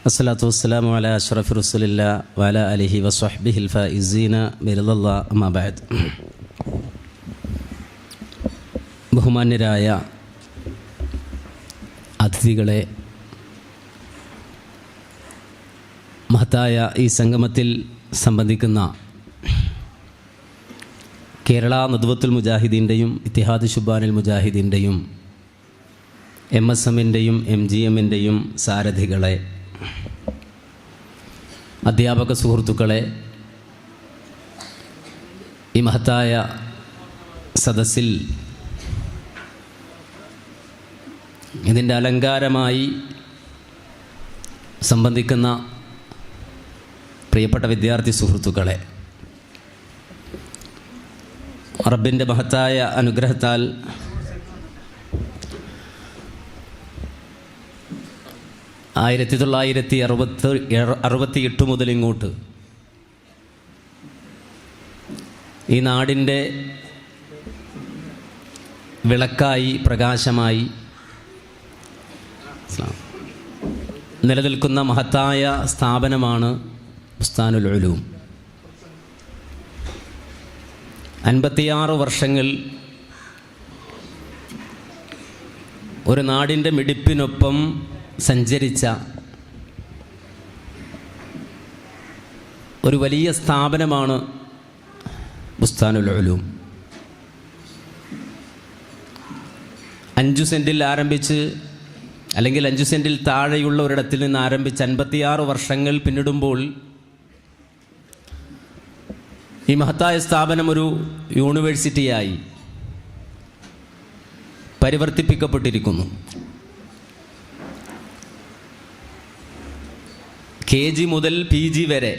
അസ്സലാത്തു വസ്സലാമു അലാ അഷ്റഫി റസൂലില്ലാ വഅലാ അലിഹി വസ്വഹ്ബിഹിൽ ഫായിസീന ബിറിദല്ലാഹ് അമ്മാ ബഅദ്. ബഹുമാന്യരായ അതിഥികളെ, മഹത്തായ ഈ സംഗമത്തിൽ സംബന്ധിക്കുന്ന കേരള നദ്വത്തുൽ മുജാഹിദീൻ്റെയും ഇത്തിഹാദ് ശുബാനുൽ മുജാഹിദീൻ്റെയും MSMൻ്റെയും MGMൻ്റെയും സാരഥികളെ, അധ്യാപക സുഹൃത്തുക്കളെ, ഈ മഹത്തായ സദസ്സിൽ ഇതിൻ്റെ അലങ്കാരമായി സംബന്ധിക്കുന്ന പ്രിയപ്പെട്ട വിദ്യാർത്ഥി സുഹൃത്തുക്കളെ, റബ്ബിൻ്റെ മഹത്തായ അനുഗ്രഹത്താൽ 1968 മുതൽ ഇങ്ങോട്ട് ഈ നാടിൻ്റെ വിളക്കായി പ്രകാശമായി നിലനിൽക്കുന്ന മഹത്തായ സ്ഥാപനമാണ് ബുസ്താനുൽ ഉലൂം. 56 വർഷങ്ങൾ ഒരു നാടിൻ്റെ മിടിപ്പിനൊപ്പം സഞ്ചരിച്ച ഒരു വലിയ സ്ഥാപനമാണ് ബുസ്താനുൽ ഉലൂം. 5 സെൻറ്റിൽ ആരംഭിച്ച്, അല്ലെങ്കിൽ 5 സെൻറ്റിൽ താഴെയുള്ള ഒരിടത്തിൽ നിന്ന് ആരംഭിച്ച് 56 വർഷങ്ങൾ പിന്നിടുമ്പോൾ ഈ മഹത്തായ സ്ഥാപനം ഒരു യൂണിവേഴ്സിറ്റിയായി പരിവർത്തിപ്പിക്കപ്പെട്ടിരിക്കുന്നു. KG മുതൽ PG വരെ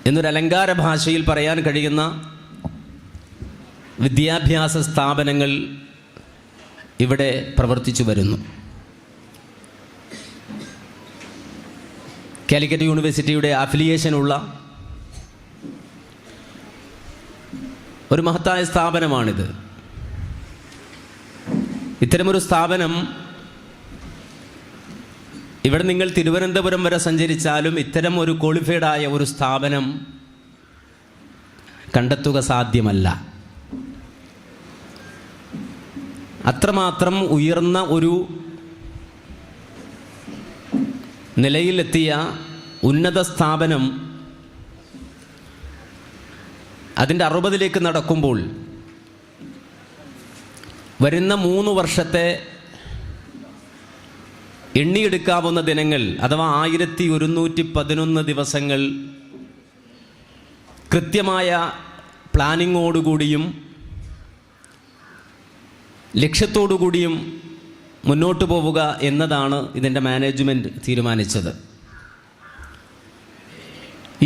എന്നൊരു അലങ്കാര ഭാഷയിൽ പറയാൻ കഴിയുന്ന വിദ്യാഭ്യാസ സ്ഥാപനങ്ങൾ ഇവിടെ പ്രവർത്തിച്ചു വരുന്നു. കാലിക്കറ്റ് യൂണിവേഴ്സിറ്റിയുടെ അഫിലിയേഷനുള്ള ഒരു മഹത്തായ സ്ഥാപനമാണിത്. ഇത്തരമൊരു സ്ഥാപനം ഇവിടെ നിങ്ങൾ തിരുവനന്തപുരം വരെ സഞ്ചരിച്ചാലും ഇത്തരം ഒരു ക്വാളിഫൈഡായ ഒരു സ്ഥാപനം കണ്ടെത്തുക സാധ്യമല്ല. അത്രമാത്രം ഉയർന്ന ഒരു നിലയിലെത്തിയ ഉന്നത സ്ഥാപനം അതിൻ്റെ 60ലേക്ക് നടക്കുമ്പോൾ വരുന്ന 3 വർഷത്തെ എണ്ണിയെടുക്കാവുന്ന ദിനങ്ങൾ, അഥവാ 1111 ദിവസങ്ങൾ കൃത്യമായ പ്ലാനിങ്ങോടുകൂടിയും ലക്ഷ്യത്തോടുകൂടിയും മുന്നോട്ട് പോവുക എന്നതാണ് ഇതിൻ്റെ മാനേജ്മെൻറ്റ് തീരുമാനിച്ചത്.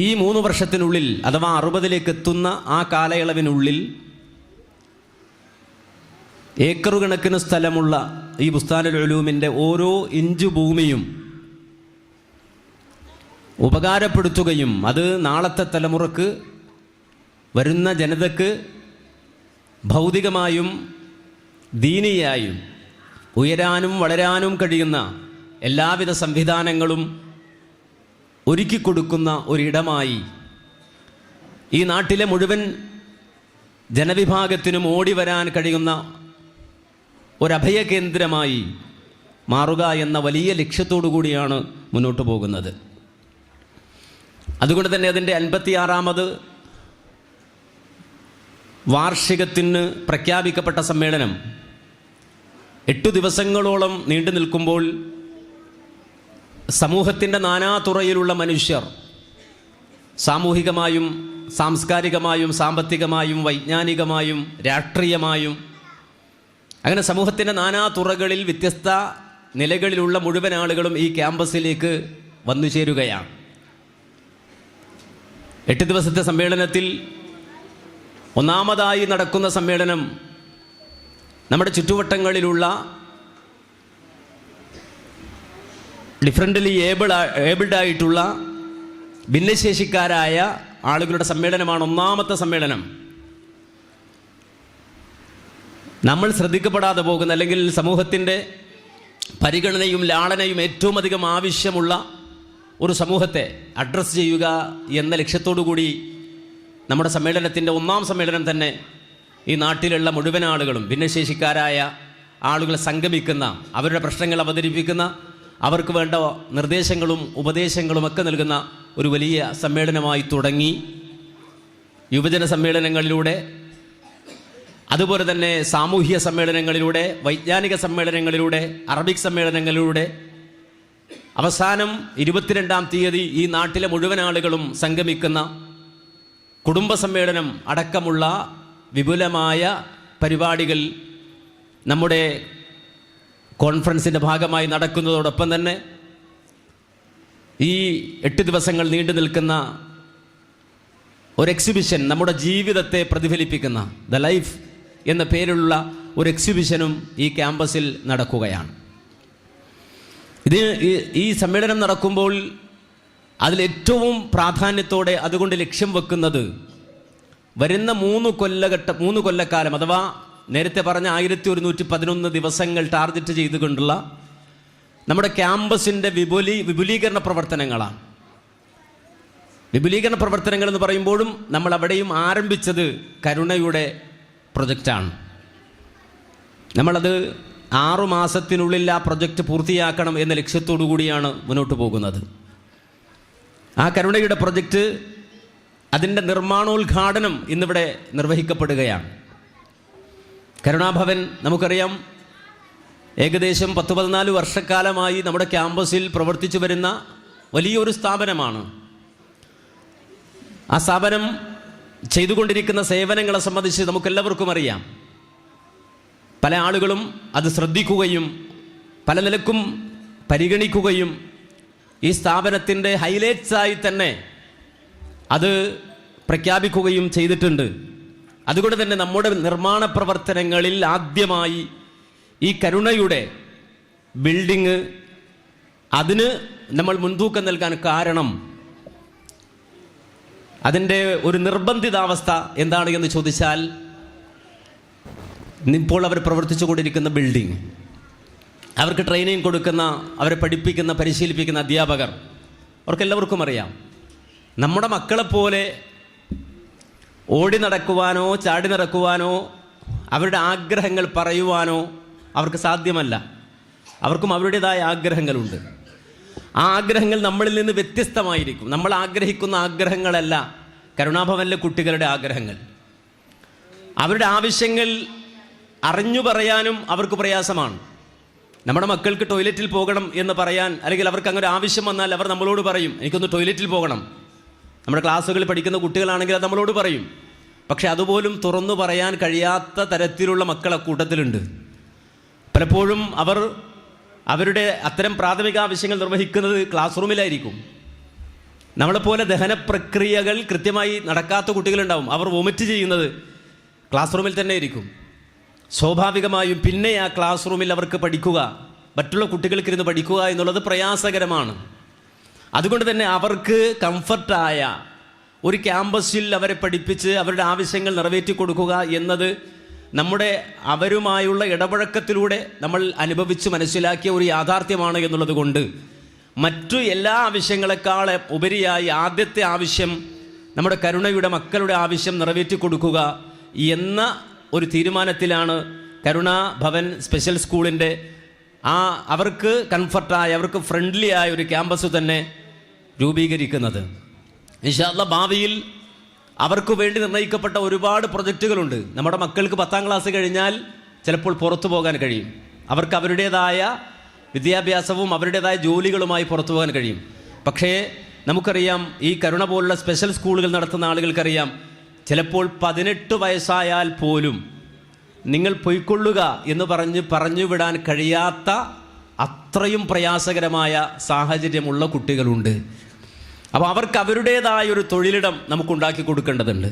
ഈ 3 വർഷത്തിനുള്ളിൽ, അഥവാ 60ലേക്ക് എത്തുന്ന ആ കാലയളവിനുള്ളിൽ ഏക്കറു കണക്കിന് സ്ഥലമുള്ള ഈ ബുസ്താനുൽ ഉലൂമിൻ്റെ ഓരോ ഇഞ്ച് ഭൂമിയും ഉപകാരപ്പെടുത്തുകയും അത് നാളത്തെ തലമുറക്ക്, വരുന്ന ജനതയ്ക്ക് ഭൗതികമായും ദീനിയായും ഉയരാനും വളരാനും കഴിയുന്ന എല്ലാവിധ സംവിധാനങ്ങളും ഒരുക്കിക്കൊടുക്കുന്ന ഒരിടമായി ഈ നാട്ടിലെ മുഴുവൻ ജനവിഭാഗത്തിനും ഓടി വരാൻ കഴിയുന്ന ഒരഭയകേന്ദ്രമായി മാറുക എന്ന വലിയ ലക്ഷ്യത്തോടു കൂടിയാണ് മുന്നോട്ട് പോകുന്നത്. അതുകൊണ്ട് തന്നെ അതിൻ്റെ 56ാമത് വാർഷികത്തിന് പ്രഖ്യാപിക്കപ്പെട്ട സമ്മേളനം 8 ദിവസങ്ങളോളം നീണ്ടു നിൽക്കുമ്പോൾ സമൂഹത്തിൻ്റെ നാനാതുറയിലുള്ള മനുഷ്യർ സാമൂഹികമായും സാംസ്കാരികമായും സാമ്പത്തികമായും വൈജ്ഞാനികമായും രാഷ്ട്രീയമായും അങ്ങനെ സമൂഹത്തിൻ്റെ നാനാതുറകളിൽ വ്യത്യസ്ത നിലകളിലുള്ള മുഴുവൻ ആളുകളും ഈ ക്യാമ്പസിലേക്ക് വന്നു ചേരുകയാണ്. 8 ദിവസത്തെ സമ്മേളനത്തിൽ ഒന്നാമതായി നടക്കുന്ന സമ്മേളനം നമ്മുടെ ചുറ്റുവട്ടങ്ങളിലുള്ള ഡിഫറൻ്റ്ലി ഏബിൾഡായിട്ടുള്ള ഭിന്നശേഷിക്കാരായ ആളുകളുടെ സമ്മേളനമാണ് ഒന്നാമത്തെ സമ്മേളനം. നമ്മൾ ശ്രദ്ധിക്കപ്പെടാതെ പോകുന്ന, അല്ലെങ്കിൽ സമൂഹത്തിൻ്റെ പരിഗണനയും ലാളനയും ഏറ്റവും അധികം ആവശ്യമുള്ള ഒരു സമൂഹത്തെ അഡ്രസ്സ് ചെയ്യുക എന്ന ലക്ഷ്യത്തോടു കൂടി നമ്മുടെ സമ്മേളനത്തിൻ്റെ 1ാം സമ്മേളനം തന്നെ ഈ നാട്ടിലുള്ള മുഴുവൻ ആളുകളും ഭിന്നശേഷിക്കാരായ ആളുകൾ സംഗമിക്കുന്ന, അവരുടെ പ്രശ്നങ്ങൾ അവതരിപ്പിക്കുന്ന, അവർക്ക് വേണ്ട നിർദ്ദേശങ്ങളും ഉപദേശങ്ങളും ഒക്കെ നൽകുന്ന ഒരു വലിയ സമ്മേളനമായി തുടങ്ങി. യുവജന സമ്മേളനങ്ങളിലൂടെ, അതുപോലെ തന്നെ സാമൂഹിക സമ്മേളനങ്ങളിലൂടെ, വൈജ്ഞാനിക സമ്മേളനങ്ങളിലൂടെ, അറബിക് സമ്മേളനങ്ങളിലൂടെ, അവസാനം 22-ാം തീയതി ഈ നാട്ടിലെ മുഴുവൻ ആളുകളും സംഗമിക്കുന്ന കുടുംബ സമ്മേളനം അടക്കമുള്ള വിപുലമായ പരിപാടികൾ നമ്മുടെ കോൺഫറൻസിൻ്റെ ഭാഗമായി നടക്കുന്നതോടൊപ്പം തന്നെ ഈ 8 ദിവസങ്ങൾ നീണ്ടു നിൽക്കുന്ന ഒരു എക്സിബിഷൻ, നമ്മുടെ ജീവിതത്തെ പ്രതിഫലിപ്പിക്കുന്ന ദ ലൈഫ് എന്ന പേരിലുള്ള ഒരു എക്സിബിഷനും ഈ ക്യാമ്പസിൽ നടക്കുകയാണ്. ഈ സമ്മേളനം നടക്കുമ്പോൾ അതിലേറ്റവും പ്രാധാന്യത്തോടെ അതുകൊണ്ട് ലക്ഷ്യം വെക്കുന്നത് വരുന്ന 3 കൊല്ലക്കാലം അഥവാ നേരത്തെ പറഞ്ഞ 1111 ദിവസങ്ങൾ ടാർഗറ്റ് ചെയ്തുകൊണ്ടുള്ള നമ്മുടെ ക്യാമ്പസിൻ്റെ വിപുലീകരണ പ്രവർത്തനങ്ങളാണ്. വിപുലീകരണ പ്രവർത്തനങ്ങൾ എന്ന് പറയുമ്പോഴും നമ്മൾ അവിടെയും ആരംഭിച്ചത് കരുണയുടെ പ്രൊജക്റ്റാണ്. നമ്മളത് 6 മാസത്തിനുള്ളിൽ ആ പ്രൊജക്റ്റ് പൂർത്തിയാക്കണം എന്ന ലക്ഷ്യത്തോടു കൂടിയാണ് മുന്നോട്ട് പോകുന്നത്. ആ കരുണയുടെ പ്രൊജക്റ്റ്, അതിൻ്റെ നിർമ്മാണോദ്ഘാടനം ഇന്നിവിടെ നിർവഹിക്കപ്പെടുകയാണ്. കരുണാഭവൻ നമുക്കറിയാം, ഏകദേശം 10-14 വർഷക്കാലമായി നമ്മുടെ ക്യാമ്പസിൽ പ്രവർത്തിച്ചു വരുന്ന വലിയൊരു സ്ഥാപനമാണ്. ആ സ്ഥാപനം ചെയ്തുകൊണ്ടിരിക്കുന്ന സേവനങ്ങളെ സംബന്ധിച്ച് നമുക്കെല്ലാവർക്കും അറിയാം. പല ആളുകളും അത് ശ്രദ്ധിക്കുകയും പല നിലക്കും പരിഗണിക്കുകയും ഈ സ്ഥാപനത്തിൻ്റെ ഹൈലൈറ്റ്സായി തന്നെ അത് പ്രഖ്യാപിക്കുകയും ചെയ്തിട്ടുണ്ട്. അതുകൊണ്ട് തന്നെ നമ്മുടെ നിർമ്മാണ പ്രവർത്തനങ്ങളിൽ ആദ്യമായി ഈ കരുണയുടെ ബിൽഡിങ്, അതിന് നമ്മൾ മുൻതൂക്കം നൽകാൻ കാരണം അതിൻ്റെ ഒരു നിർബന്ധിതാവസ്ഥ എന്താണ് എന്ന് ചോദിച്ചാൽ, ഇപ്പോൾ അവർ പ്രവർത്തിച്ചു കൊണ്ടിരിക്കുന്ന ബിൽഡിംഗ്, അവർക്ക് ട്രെയിനിങ് കൊടുക്കുന്ന, അവരെ പഠിപ്പിക്കുന്ന, പരിശീലിപ്പിക്കുന്ന അധ്യാപകർ, അവർക്കെല്ലാവർക്കും അറിയാം, നമ്മുടെ മക്കളെപ്പോലെ ഓടി നടക്കുവാനോ ചാടി നടക്കുവാനോ അവരുടെ ആഗ്രഹങ്ങൾ പറയുവാനോ അവർക്ക് സാധ്യമല്ല. അവർക്കും അവരുടേതായ ആഗ്രഹങ്ങളുണ്ട്. ആ ആഗ്രഹങ്ങൾ നമ്മളിൽ നിന്ന് വ്യത്യസ്തമായിരിക്കും. നമ്മൾ ആഗ്രഹിക്കുന്ന ആഗ്രഹങ്ങളല്ല കരുണാഭവനിലെ കുട്ടികളുടെ ആഗ്രഹങ്ങൾ. അവരുടെ ആവശ്യങ്ങൾ അറിഞ്ഞു പറയാനും അവർക്ക് പ്രയാസമാണ്. നമ്മുടെ മക്കൾക്ക് ടോയ്ലറ്റിൽ പോകണം എന്ന് പറയാൻ, അല്ലെങ്കിൽ അവർക്ക് അങ്ങനെ ആവശ്യം വന്നാൽ അവർ നമ്മളോട് പറയും, എനിക്കൊന്ന് ടോയ്ലറ്റിൽ പോകണം. നമ്മുടെ ക്ലാസ്സുകളിൽ പഠിക്കുന്ന കുട്ടികളാണെങ്കിൽ അത് നമ്മളോട് പറയും. പക്ഷെ അതുപോലും തുറന്നു പറയാൻ കഴിയാത്ത തരത്തിലുള്ള മക്കൾ അക്കൂട്ടത്തിലുണ്ട്. പലപ്പോഴും അവർ അവരുടെ അത്തരം പ്രാഥമിക ആവശ്യങ്ങൾ നിർവഹിക്കുന്നത് ക്ലാസ് റൂമിലായിരിക്കും. നമ്മളെപ്പോലെ ദഹന പ്രക്രിയകൾ കൃത്യമായി നടക്കാത്ത കുട്ടികളുണ്ടാവും. അവർ വൊമിറ്റ് ചെയ്യുന്നത് ക്ലാസ് റൂമിൽ തന്നെ ആയിരിക്കും. സ്വാഭാവികമായും പിന്നെ ആ ക്ലാസ് റൂമിൽ അവർക്ക് പഠിക്കുക, മറ്റുള്ള കുട്ടികൾക്കിരുന്ന് പഠിക്കുക എന്നുള്ളത് പ്രയാസകരമാണ്. അതുകൊണ്ട് തന്നെ അവർക്ക് കംഫർട്ടായ ഒരു ക്യാമ്പസിൽ അവരെ പഠിപ്പിച്ച് അവരുടെ ആവശ്യങ്ങൾ നിറവേറ്റി കൊടുക്കുക എന്നത് നമ്മുടെ അവരുമായുള്ള ഇടപഴക്കത്തിലൂടെ നമ്മൾ അനുഭവിച്ച് മനസ്സിലാക്കിയ ഒരു യാഥാർത്ഥ്യമാണ് എന്നുള്ളത് കൊണ്ട് മറ്റു എല്ലാ ആവശ്യങ്ങളെക്കാൾ ഉപരിയായി ആദ്യത്തെ ആവശ്യം നമ്മുടെ കരുണയുടെ മക്കളുടെ ആവശ്യം നിറവേറ്റി കൊടുക്കുക എന്ന ഒരു തീരുമാനത്തിലാണ് കരുണ ഭവൻ സ്പെഷ്യൽ സ്കൂളിൻ്റെ അവർക്ക് കംഫർട്ടായ, അവർക്ക് ഫ്രണ്ട്ലി ആയ ഒരു ക്യാമ്പസ് തന്നെ രൂപീകരിക്കുന്നത്. ഇൻഷാ അല്ലാഹ് ഭാവിയിൽ അവർക്ക് വേണ്ടി നിർണ്ണയിക്കപ്പെട്ട ഒരുപാട് പ്രൊജക്റ്റുകളുണ്ട്. നമ്മുടെ മക്കൾക്ക് 10ാം ക്ലാസ് കഴിഞ്ഞാൽ ചിലപ്പോൾ പുറത്തു പോകാൻ കഴിയും. അവർക്ക് അവരുടേതായ വിദ്യാഭ്യാസവും അവരുടേതായ ജോലികളുമായി പുറത്തു പോകാൻ കഴിയും. പക്ഷേ നമുക്കറിയാം, ഈ കരുണ പോലുള്ള സ്പെഷ്യൽ സ്കൂളുകൾ നടത്തുന്ന ആളുകൾക്കറിയാം, ചിലപ്പോൾ 18 വയസ്സായാൽ പോലും നിങ്ങൾ പൊയ്ക്കൊള്ളുക എന്ന് പറഞ്ഞു വിടാൻ കഴിയാത്ത അത്രയും പ്രയാസകരമായ സാഹചര്യമുള്ള കുട്ടികളുണ്ട്. അപ്പോൾ അവർക്ക് അവരുടേതായ ഒരു തൊഴിലിടം നമുക്കുണ്ടാക്കി കൊടുക്കേണ്ടതുണ്ട്.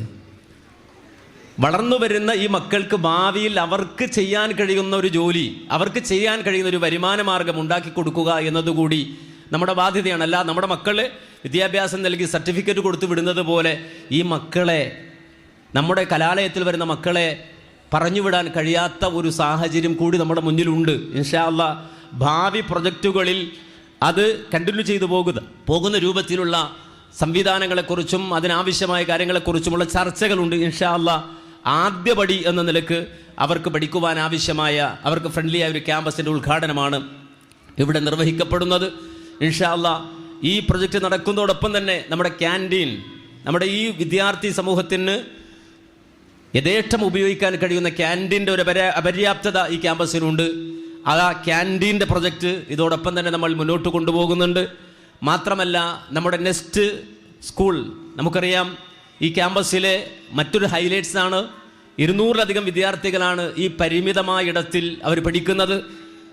വളർന്നു വരുന്ന ഈ മക്കൾക്ക് ഭാവിയിൽ അവർക്ക് ചെയ്യാൻ കഴിയുന്ന ഒരു ജോലി, അവർക്ക് ചെയ്യാൻ കഴിയുന്ന ഒരു വരുമാന മാർഗം ഉണ്ടാക്കി കൊടുക്കുക എന്നതുകൂടി നമ്മുടെ ബാധ്യതയാണ്. അല്ല നമ്മുടെ മക്കള് വിദ്യാഭ്യാസം നൽകി സർട്ടിഫിക്കറ്റ് കൊടുത്തു വിടുന്നത് പോലെ ഈ മക്കളെ, നമ്മുടെ കലാലയത്തിൽ വരുന്ന മക്കളെ പറഞ്ഞുവിടാൻ കഴിയാത്ത ഒരു സാഹചര്യം കൂടി നമ്മുടെ മുന്നിലുണ്ട്. ഇൻഷാ അല്ലാഹ് ഭാവി പ്രൊജക്റ്റുകളിൽ അത് കണ്ടിന്യൂ ചെയ്തു പോകുന്ന രൂപത്തിലുള്ള സംവിധാനങ്ങളെക്കുറിച്ചും അതിനാവശ്യമായ കാര്യങ്ങളെക്കുറിച്ചുമുള്ള ചർച്ചകളുണ്ട്. ഇൻഷാ അല്ലാഹ് ആദ്യപടി എന്ന നിലക്ക് അവർക്ക് പഠിക്കുവാൻ ആവശ്യമായ അവർക്ക് ഫ്രണ്ട്ലി ആയ ഒരു ക്യാമ്പസിൻ്റെ ഉദ്ഘാടനമാണ് ഇവിടെ നിർവഹിക്കപ്പെടുന്നത്. ഇൻഷാ അല്ലാഹ് ഈ പ്രൊജക്റ്റ് നടക്കുന്നതോടൊപ്പം തന്നെ നമ്മുടെ ക്യാൻറ്റീൻ, നമ്മുടെ ഈ വിദ്യാർത്ഥി സമൂഹത്തിന് യഥേഷ്ടം ഉപയോഗിക്കാൻ കഴിയുന്ന ക്യാൻറ്റീൻ്റെ ഒരു അപര്യാപ്തത ഈ ക്യാമ്പസിനുണ്ട്. ആ ക്യാൻറ്റീൻ്റെ പ്രൊജക്റ്റ് ഇതോടൊപ്പം തന്നെ നമ്മൾ മുന്നോട്ട് കൊണ്ടുപോകുന്നുണ്ട്. മാത്രമല്ല നമ്മുടെ നെക്സ്റ്റ് സ്കൂൾ, നമുക്കറിയാം ഈ ക്യാമ്പസിലെ മറ്റൊരു ഹൈലൈറ്റ്സ് ആണ് 200-ലധികം വിദ്യാർത്ഥികളാണ് ഈ പരിമിതമായ ഇടത്തിൽ അവർ പഠിക്കുന്നത്.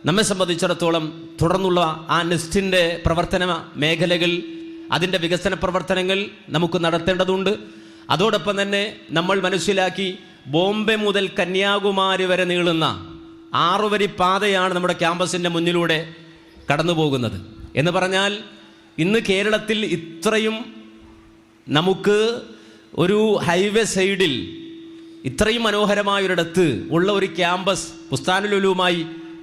നമ്മെ സംബന്ധിച്ചിടത്തോളം തുടർന്നുള്ള ആ നെസ്റ്റിൻ്റെ പ്രവർത്തന മേഖലകൾ, അതിൻ്റെ വികസന പ്രവർത്തനങ്ങൾ നമുക്ക് നടത്തേണ്ടതുണ്ട്. അതോടൊപ്പം തന്നെ നമ്മൾ മനസ്സിലാക്കി ബോംബെ മുതൽ കന്യാകുമാരി വരെ നീളുന്ന 6 വരി പാതയാണ് നമ്മുടെ ക്യാമ്പസിൻ്റെ മുന്നിലൂടെ കടന്നു പോകുന്നത്. എന്ന് പറഞ്ഞാൽ ഇന്ന് കേരളത്തിൽ ഇത്രയും നമുക്ക് ഒരു ഹൈവേ സൈഡിൽ ഇത്രയും മനോഹരമായൊരിടത്ത് ഉള്ള ഒരു ക്യാമ്പസ് ബുസ്താനുൽ ഉലൂമായി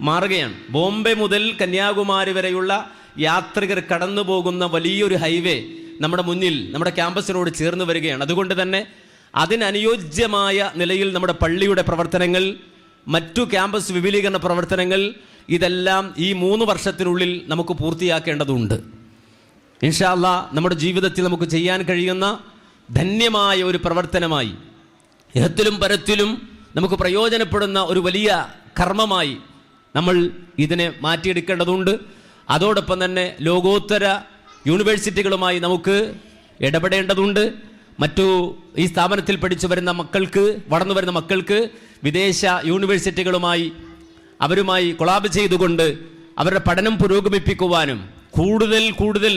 മാറുകയാണ്. ബോംബെ മുതൽ കന്യാകുമാരി വരെയുള്ള യാത്രികർ കടന്നു പോകുന്ന വലിയൊരു ഹൈവേ നമ്മുടെ മുന്നിൽ നമ്മുടെ ക്യാമ്പസിനോട് ചേർന്ന് വരികയാണ്. അതുകൊണ്ട് തന്നെ അതിനനുയോജ്യമായ നിലയിൽ നമ്മുടെ പള്ളിയുടെ പ്രവർത്തനങ്ങൾ, മറ്റു ക്യാമ്പസ് വിപുലീകരണ പ്രവർത്തനങ്ങൾ, ഇതെല്ലാം ഈ 3 വർഷത്തിനുള്ളിൽ നമുക്ക് പൂർത്തിയാക്കേണ്ടതുണ്ട്. ഇൻഷാ അല്ലാഹ് നമ്മുടെ ജീവിതത്തിൽ നമുക്ക് ചെയ്യാൻ കഴിയുന്ന ധന്യമായ ഒരു പ്രവർത്തനമായി, ഇഹത്തിലും പരത്തിലും നമുക്ക് പ്രയോജനപ്പെടുന്ന ഒരു വലിയ കർമ്മമായി നമ്മൾ ഇതിനെ മാറ്റിയെടുക്കേണ്ടതുണ്ട്. അതോടൊപ്പം തന്നെ ലോകോത്തര യൂണിവേഴ്സിറ്റികളുമായി നമുക്ക് ഇടപെടേണ്ടതുണ്ട്. മറ്റു ഈ സ്ഥാപനത്തിൽ പഠിച്ചു വരുന്ന മക്കൾക്ക്, വളർന്നു വരുന്ന മക്കൾക്ക് വിദേശ യൂണിവേഴ്സിറ്റികളുമായി അവരുമായി കൊളാബ് ചെയ്തുകൊണ്ട് അവരുടെ പഠനം പുരോഗമിപ്പിക്കുവാനും കൂടുതൽ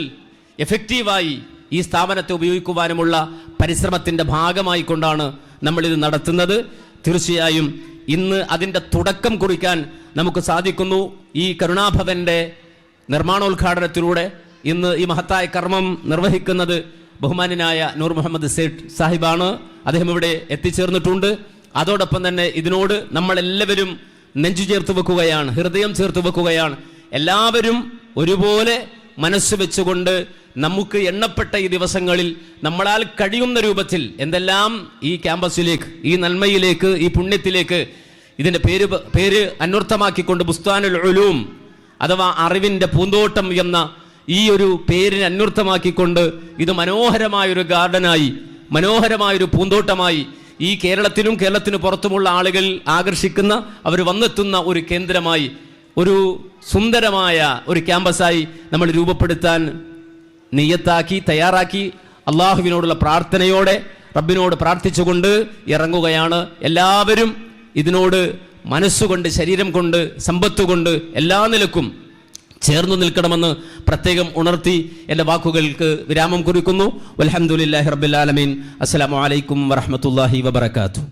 എഫക്റ്റീവായി ഈ സ്ഥാപനത്തെ ഉപയോഗിക്കുവാനുമുള്ള പരിശ്രമത്തിൻ്റെ ഭാഗമായി കൊണ്ടാണ് നമ്മളിത് നടത്തുന്നത്. തീർച്ചയായും ഇന്ന് അതിൻ്റെ തുടക്കം കുറിക്കാൻ നമുക്ക് സാധിക്കുന്നു. ഈ കരുണാഭവൻ്റെ നിർമ്മാണോദ്ഘാടനത്തിലൂടെ ഇന്ന് ഈ മഹത്തായ കർമ്മം നിർവഹിക്കുന്നത് ബഹുമാന്യനായ നൂർ മുഹമ്മദ് സേഠ് സാഹിബാണ്. അദ്ദേഹം ഇവിടെ എത്തിച്ചേർന്നിട്ടുണ്ട്. അതോടൊപ്പം തന്നെ ഇതിനോട് നമ്മളെല്ലാവരും നെഞ്ചു ചേർത്ത് വെക്കുകയാണ്, ഹൃദയം ചേർത്ത് വെക്കുകയാണ്. എല്ലാവരും ഒരുപോലെ മനസ്സ് വെച്ചുകൊണ്ട് നമുക്ക് എണ്ണപ്പെട്ട ഈ ദിവസങ്ങളിൽ നമ്മളാൽ കഴിയുന്ന രൂപത്തിൽ എന്തെല്ലാം ഈ ക്യാമ്പസിലേക്ക്, ഈ നന്മയിലേക്ക്, ഈ പുണ്യത്തിലേക്ക്, ഇതിൻ്റെ പേര് അന്വർത്ഥമാക്കിക്കൊണ്ട് ബുസ്താനുൽ ഉലൂം അഥവാ അറിവിൻ്റെ പൂന്തോട്ടം എന്ന ഈ ഒരു പേരിനെ അന്വർത്ഥമാക്കിക്കൊണ്ട് ഇത് മനോഹരമായൊരു ഗാർഡനായി, മനോഹരമായൊരു പൂന്തോട്ടമായി ഈ കേരളത്തിനും കേരളത്തിന് പുറത്തുമുള്ള ആളുകൾ ആകർഷിക്കുന്ന, അവർ വന്നെത്തുന്ന ഒരു കേന്ദ്രമായി, ഒരു സുന്ദരമായ ഒരു ക്യാമ്പസായി നമ്മൾ രൂപപ്പെടുത്താൻ നിയ്യത്താക്കി തയ്യാറാക്കി അള്ളാഹുവിനോടുള്ള പ്രാർത്ഥനയോടെ റബ്ബിനോട് പ്രാർത്ഥിച്ചുകൊണ്ട് ഇറങ്ങുകയാണ്. എല്ലാവരും ഇതിനോട് മനസ്സുകൊണ്ട്, ശരീരം കൊണ്ട്, സമ്പത്ത് കൊണ്ട് എല്ലാ നിലക്കും ചേർന്നു നിൽക്കണമെന്ന് പ്രത്യേകം ഉണർത്തി എൻ്റെ വാക്കുകൾക്ക് വിരാമം കുറിക്കുന്നു. വൽഹംദുലില്ലാഹി റബ്ബിൽ ആലമീൻ. അസ്സലാമു അലൈക്കും വറഹ്മത്തുള്ളാഹി വബറകാതുഹു.